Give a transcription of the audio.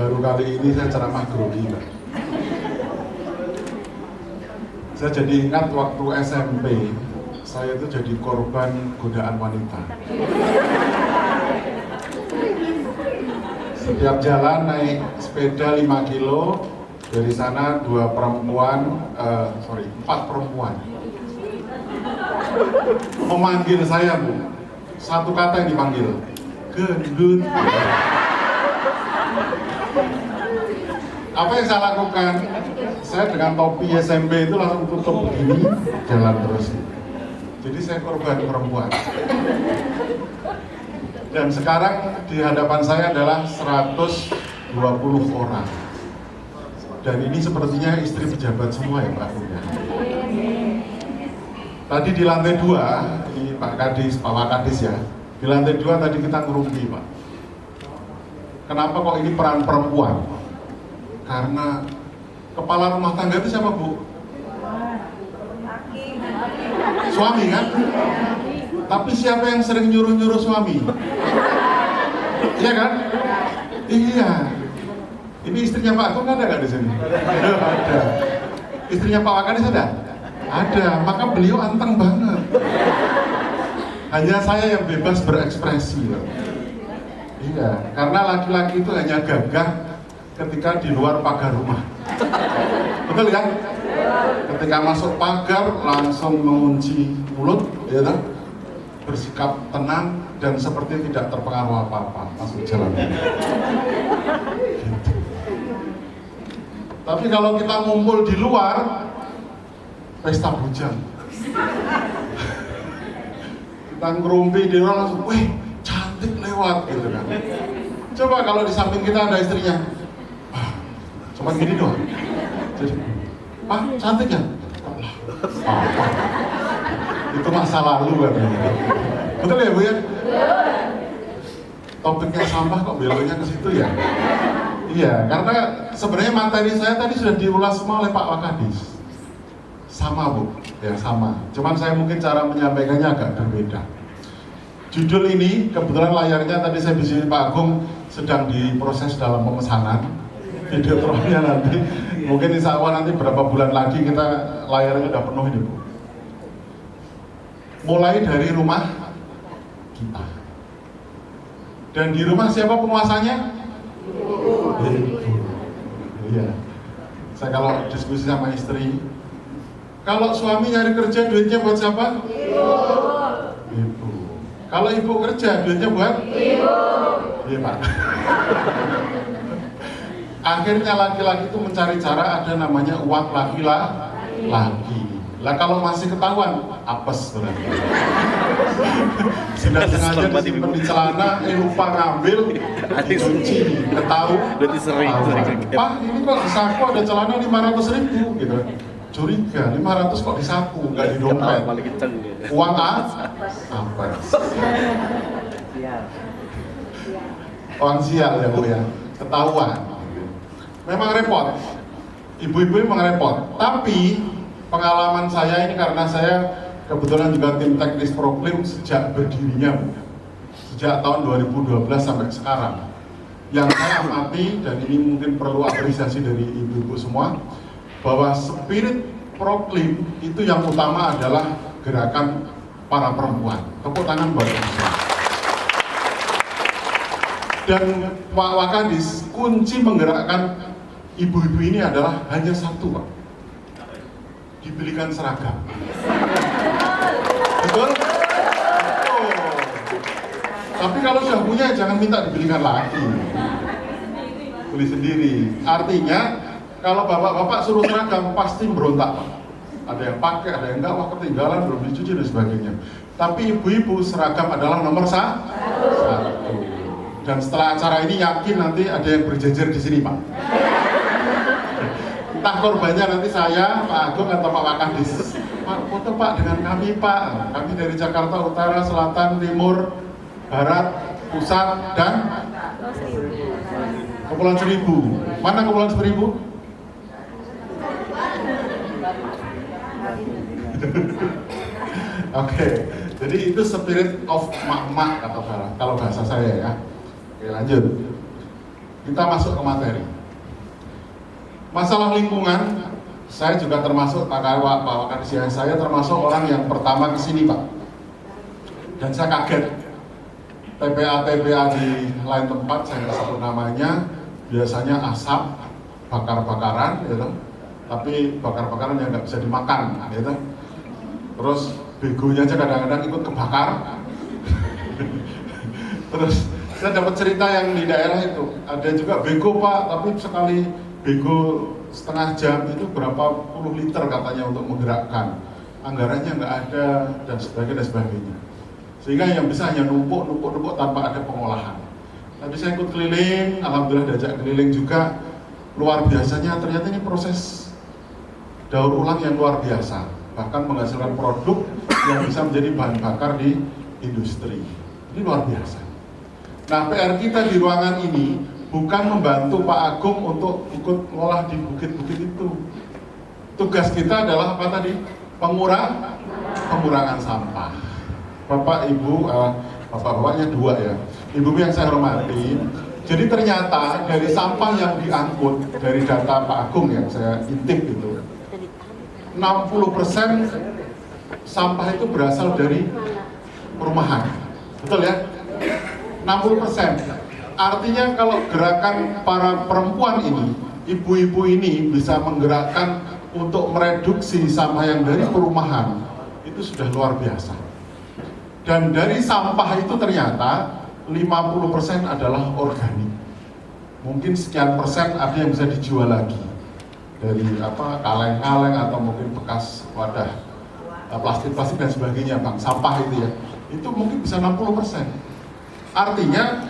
baru kali ini saya ceramah grogi, Pak. Saya jadi ingat waktu SMP, saya itu jadi korban godaan wanita. Setiap jalan naik sepeda 5 kilo, dari sana 4 perempuan memanggil saya, Bu. Satu kata yang dipanggil, gendut. Apa yang saya lakukan? Saya dengan topi SMP itu langsung tutup begini, jalan terus. Jadi saya korban perempuan. Dan sekarang di hadapan saya adalah 120 orang. Dan ini sepertinya istri pejabat semua ya Pak. Tadi di lantai 2, ini Pak Wakadis ya. Di lantai 2 tadi kita ngerumpi Pak. Kenapa kok ini peran perempuan? Karena kepala rumah tangga itu siapa Bu? Suami kan? Tapi siapa yang sering nyuruh-nyuruh suami? Iya kan? Iya. Ini istrinya Pak Agung ada nggak di sini? Ada. Istrinya Pak Wakadis ada? Ada. Maka beliau anteng banget. Hanya saya yang bebas berekspresi. Iya. Karena laki-laki itu hanya gagah ketika di luar pagar rumah. Betul ya? Ketika masuk pagar langsung mengunci mulut, ya kan? Bersikap tenang dan seperti tidak terpengaruh apa-apa masuk jalan. Gitu. Tapi kalau kita ngumpul di luar, pesta bujang. Kita ngerumpi di luar langsung, wih cantik lewat gitu kan. Coba kalau di samping kita ada istrinya, cuma gini doang. Jadi, Pak cantik ya? Apa? Itu masa lalu kan. Betul ya Bu ya? Topiknya sampah kok beloknya ke situ ya? Iya, karena sebenarnya materi saya tadi sudah diulas semua oleh Pak Wakadis. Sama Bu, ya sama. Cuman saya mungkin cara menyampaikannya agak berbeda. Judul ini, kebetulan layarnya tadi saya bisa Pak Agung sedang diproses dalam pemesanan. Videotronnya nanti, mungkin insya Allah nanti berapa bulan lagi kita layarnya udah penuh ini Bu. Mulai dari rumah kita. Dan di rumah siapa penguasanya? Ibu. Iya. Saya kalau diskusi sama istri, kalau suami nyari kerja duitnya buat siapa? Ibu. Kalau ibu kerja duitnya buat? Ibu. Iya Pak. Akhirnya laki-laki itu mencari cara, ada namanya uang laki-laki. Lah kalau masih ketahuan, apes berarti. Sudah sengaja disimpan di celana, lupa ngambil, dicuci, ketahuan. Pak, ini kok di saku ada celana 500.000 gitu. Curiga, 500 kok di saku, nggak di dompet. Uang apes. Uang sial ya Bu ya, ketahuan. Memang repot, ibu-ibu memang repot. Tapi pengalaman saya ini karena saya kebetulan juga tim teknis Proklim sejak berdirinya, sejak tahun 2012 sampai sekarang. Yang saya amati, dan ini mungkin perlu apresiasi dari ibu-ibu semua, bahwa spirit Proklim itu yang utama adalah gerakan para perempuan. Tepuk tangan buat semua. Dan Pak Wakadis, kunci menggerakkan ibu-ibu ini adalah hanya satu Pak, dibelikan seragam. Betul? Oh. Tapi kalau sudah punya jangan minta dibelikan lagi, beli sendiri. Artinya kalau bapak-bapak suruh seragam pasti berontak Pak. Ada yang pakai, ada yang enggak, wah ketinggalan, belum dicuci dan sebagainya. Tapi ibu-ibu seragam adalah nomor satu. Dan setelah acara ini yakin nanti ada yang berjejer di sini Pak. Entah korbannya nanti saya, Pak Agung atau Pak Wakadis. Pak, foto Pak dengan kami Pak. Kami dari Jakarta Utara, Selatan, Timur, Barat, Pusat, dan Kepulauan Seribu. Mana Kepulauan Seribu? Oke, jadi itu spirit of mak-mak kalau bahasa saya ya. Oke, lanjut. kita masuk ke materi. Masalah lingkungan, saya juga termasuk, Pak Wakadisia, saya termasuk orang yang pertama kesini Pak. Dan saya kaget, TPA di lain tempat, saya nggak sebut namanya, biasanya asap, bakar-bakaran, gitu. Tapi bakar-bakaran yang nggak bisa dimakan, gitu. Terus begonya aja kadang-kadang ikut kebakar. Terus saya dapat cerita yang di daerah itu, ada juga bego Pak, tapi sekali bego setengah jam itu berapa puluh liter katanya untuk menggerakkan. Anggarannya nggak ada dan sebagainya. Sehingga yang bisa hanya numpuk tanpa ada pengolahan. Tadi saya ikut keliling, alhamdulillah diajak keliling juga. Luar biasanya ternyata ini proses daur ulang yang luar biasa, bahkan menghasilkan produk yang bisa menjadi bahan bakar di industri. Ini luar biasa. Nah, PR kita di ruangan ini bukan membantu Pak Agung untuk ikut ngolah di bukit-bukit itu. Tugas kita adalah apa tadi? Pengurangan sampah. Bapak Ibu, bapak-bapaknya dua ya. Ibu yang saya hormati. Jadi ternyata dari sampah yang diangkut dari data Pak Agung yang saya intip itu, 60% sampah itu berasal dari perumahan. Betul ya? 60%. Artinya kalau gerakan para perempuan ini, ibu-ibu ini bisa menggerakkan untuk mereduksi sampah yang dari perumahan, itu sudah luar biasa. Dan dari sampah itu ternyata 50% adalah organik. Mungkin sekian persen ada yang bisa dijual lagi. Dari kaleng-kaleng atau mungkin bekas wadah plastik-plastik dan sebagainya, Bang. Sampah itu ya. Itu mungkin bisa 60%. Artinya